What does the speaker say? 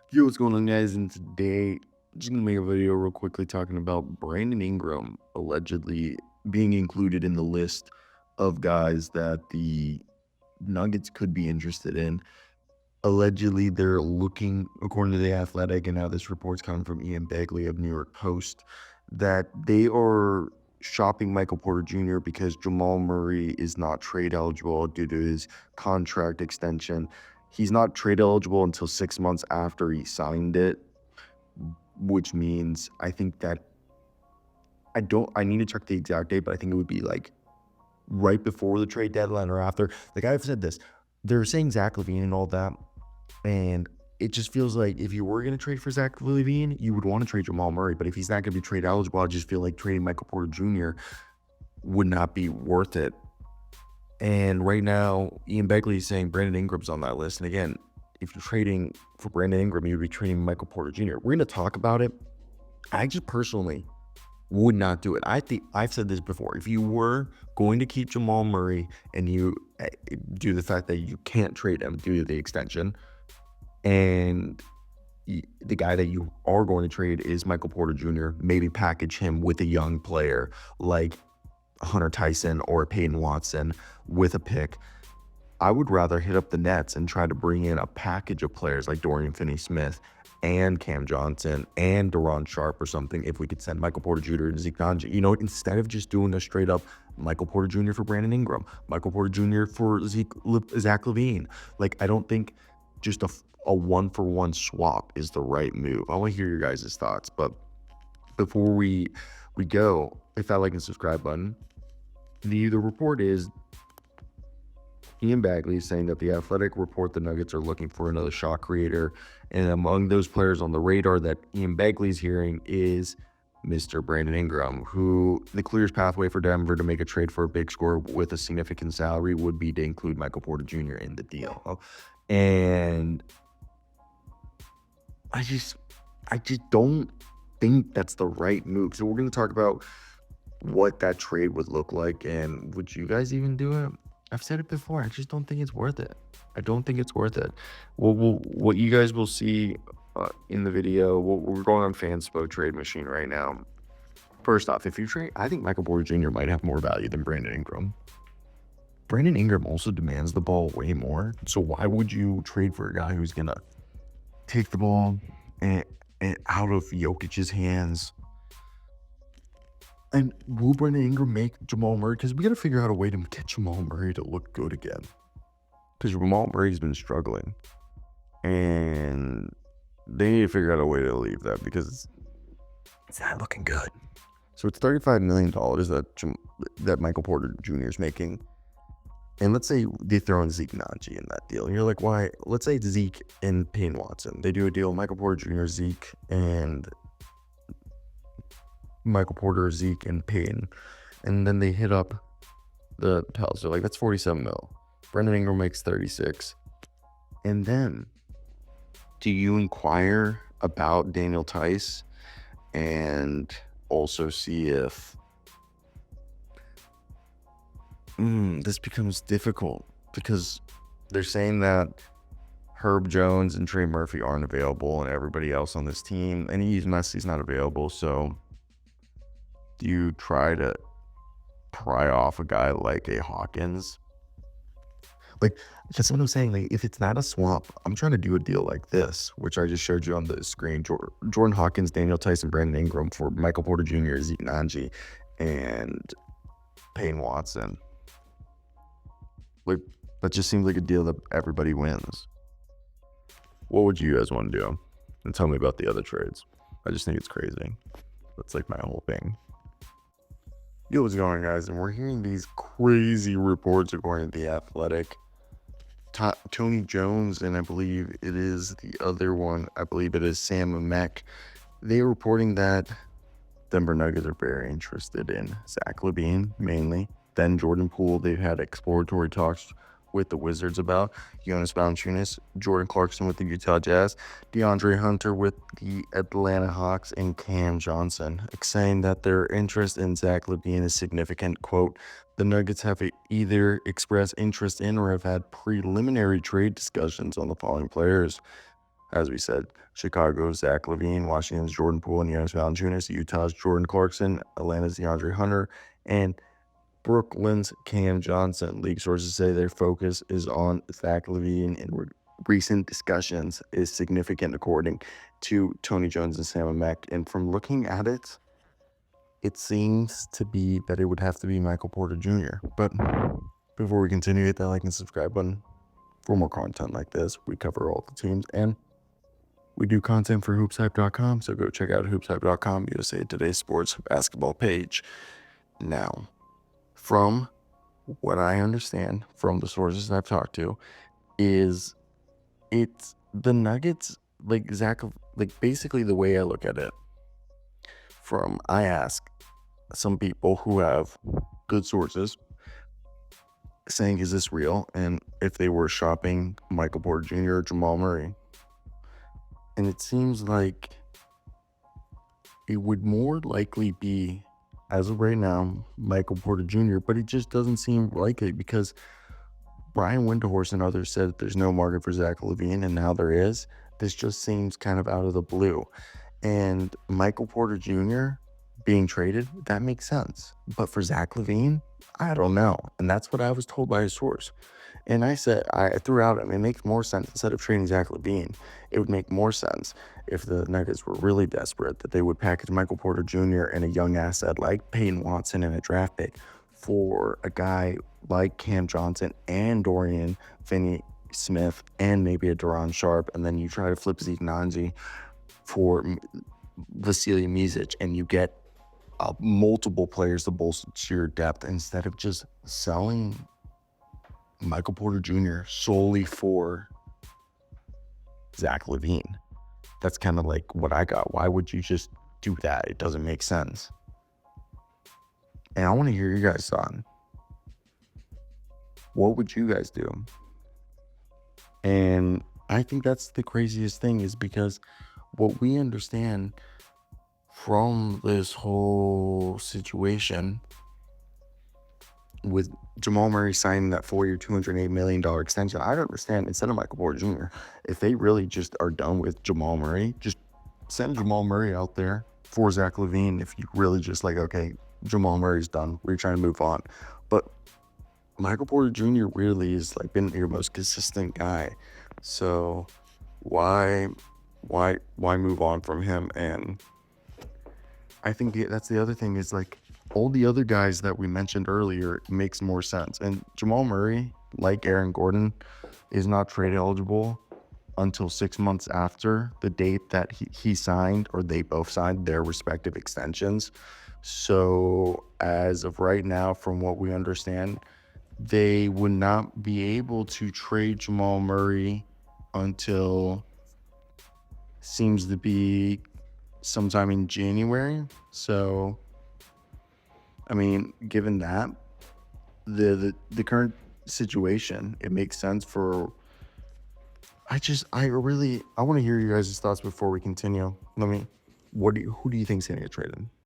Yo, what's going on, guys? And today, just gonna make a video real quickly talking about Brandon Ingram allegedly being included in the list of guys that the Nuggets could be interested in. Allegedly, they're looking, according to The Athletic, and now this report's coming from Ian Begley of New York Post, that they are shopping Michael Porter Jr. because Jamal Murray is not trade eligible due to his contract extension. He's not trade eligible until 6 months after he signed it, which means I think that I need to check the exact date, but I think it would be like right before the trade deadline or after. Like I've said this, they're saying Zach LaVine and all that. And it just feels like if you were going to trade for Zach LaVine, you would want to trade Jamal Murray. But if he's not going to be trade eligible, I just feel like trading Michael Porter Jr. would not be worth it. And right now, Ian Begley is saying Brandon Ingram's on that list. And again, if you're trading for Brandon Ingram, you'd be trading Michael Porter Jr. We're going to talk about it. I just personally would not do it. I think I've said this before. If you were going to keep Jamal Murray and you do the fact that you can't trade him due to the extension, and the guy that you are going to trade is Michael Porter Jr., maybe package him with a young player like Hunter Tyson or Peyton Watson with a pick. I would rather hit up the Nets and try to bring in a package of players like Dorian Finney-Smith and Cam Johnson and Deron Sharp or something if we could send Michael Porter Jr. and Zeke Nnaji. You know, instead of just doing a straight up Michael Porter Jr. for Brandon Ingram, Michael Porter Jr. for Zach LaVine. Like, I don't think just a one-for-one swap is the right move. I want to hear your guys' thoughts. But before we go, hit that like and subscribe button. The report is Ian Begley saying that the Athletic report the Nuggets are looking for another shot creator. And among those players on the radar that Ian Begley's hearing is Mr. Brandon Ingram, who the clearest pathway for Denver to make a trade for a big scorer with a significant salary would be to include Michael Porter Jr. in the deal. And I just don't think that's the right move. So we're going to talk about what that trade would look like, and would you guys even do it? I've said it before. I just don't think it's worth it. I don't think it's worth it. What you guys will see in the video, we're going on Fanspo trade machine right now. First off, if you trade, I think Michael Porter Jr. might have more value than Brandon Ingram. Brandon Ingram also demands the ball way more. So why would you trade for a guy who's going to take the ball and out of Jokic's hands? And will Brandon Ingram make Jamal Murray? Because we got to figure out a way to get Jamal Murray to look good again. Because Jamal Murray's been struggling. And they need to figure out a way to leave that because it's not looking good. So it's $35 million that Michael Porter Jr. is making. And let's say they throw in Zeke Nnaji in that deal. And you're like, why? Let's say it's Zeke and Payne Watson. They do a deal, Michael Porter Jr., Zeke, and Michael Porter, Zeke, and Payne. And then they hit up the Pels. They're like, that's 47 mil. Brandon Ingram makes 36. And then do you inquire about Daniel Tice and also see if this becomes difficult because they're saying that Herb Jones and Trey Murphy aren't available and everybody else on this team, and Messi's not available. So do you try to pry off a guy like a Hawkins? Like, that's what I'm saying. Like, if it's not a swap, I'm trying to do a deal like this, which I just showed you on the screen. Jordan Hawkins, Daniel Tyson, Brandon Ingram for Michael Porter Jr., Zeke Nnaji, and Payne Watson. Like, that just seems like a deal that everybody wins. What would you guys want to do? And tell me about the other trades. I just think it's crazy. That's like my whole thing. Yo, what's going on, guys? And we're hearing these crazy reports according to The Athletic. Tony Jones, and I believe it is the other one, I believe it is Sam Amek. They're reporting that Denver Nuggets are very interested in Zach LaVine, mainly. Then Jordan Poole, they've had exploratory talks with the Wizards about. Jonas Valanciunas, Jordan Clarkson with the Utah Jazz, DeAndre Hunter with the Atlanta Hawks, and Cam Johnson, saying that their interest in Zach LaVine is significant. Quote, the Nuggets have either expressed interest in or have had preliminary trade discussions on the following players: as we said, Chicago's Zach LaVine, Washington's Jordan Poole and Giannis Valanciunas, Utah's Jordan Clarkson, Atlanta's DeAndre Hunter, and Brooklyn's Cam Johnson. League sources say their focus is on Zach LaVine, and recent discussions is significant, according to Tony Jones and Sam Amick. And from looking at it, it seems to be that it would have to be Michael Porter Jr. But before we continue, hit that like and subscribe button for more content like this. We cover all the teams, and we do content for hoopshype.com, so go check out hoopshype.com, USA Today's sports basketball page. Now, from what I understand from the sources I've talked to, is it's the Nuggets, like Zach, like basically the way I look at it, I ask some people who have good sources saying, is this real? And if they were shopping Michael Porter Jr. or Jamal Murray. And it seems like it would more likely be, as of right now, Michael Porter Jr., but it just doesn't seem likely because Brian Windhorst and others said that there's no market for Zach LaVine, and now there is. This just seems kind of out of the blue. And Michael Porter Jr. being traded, that makes sense. But for Zach LaVine, I don't know. And that's what I was told by a source. And I said, I threw out, it makes more sense instead of trading Zach LaVine. It would make more sense if the Nuggets were really desperate that they would package Michael Porter Jr. and a young asset like Peyton Watson and a draft pick for a guy like Cam Johnson and Dorian Finney-Smith and maybe a Duron Sharp, and then you try to flip Zeke Nnaji for Vasilij Micic, and you get multiple players to bolster your depth instead of just selling Michael Porter Jr. solely for Zach LaVine. That's kind of like what I got. Why would you just do that? It doesn't make sense. And I want to hear your guys' thoughts. What would you guys do? And I think that's the craziest thing, is because what we understand from this whole situation with Jamal Murray signing that 4-year, $208 million extension, I don't understand. Instead of Michael Porter Jr., if they really just are done with Jamal Murray, just send Jamal Murray out there for Zach LaVine. If you really just like, okay, Jamal Murray's done, we're trying to move on. But Michael Porter Jr. really is like been your most consistent guy. So why move on from him? And I think that's the other thing, is like all the other guys that we mentioned earlier makes more sense. And Jamal Murray, like Aaron Gordon, is not trade eligible until 6 months after the date that he signed, or they both signed their respective extensions. So as of right now, from what we understand, they would not be able to trade Jamal Murray until seems to be sometime in January. So, I mean, given that, the current situation, it makes sense for. I want to hear you guys' thoughts before we continue. Who do you think's gonna get traded?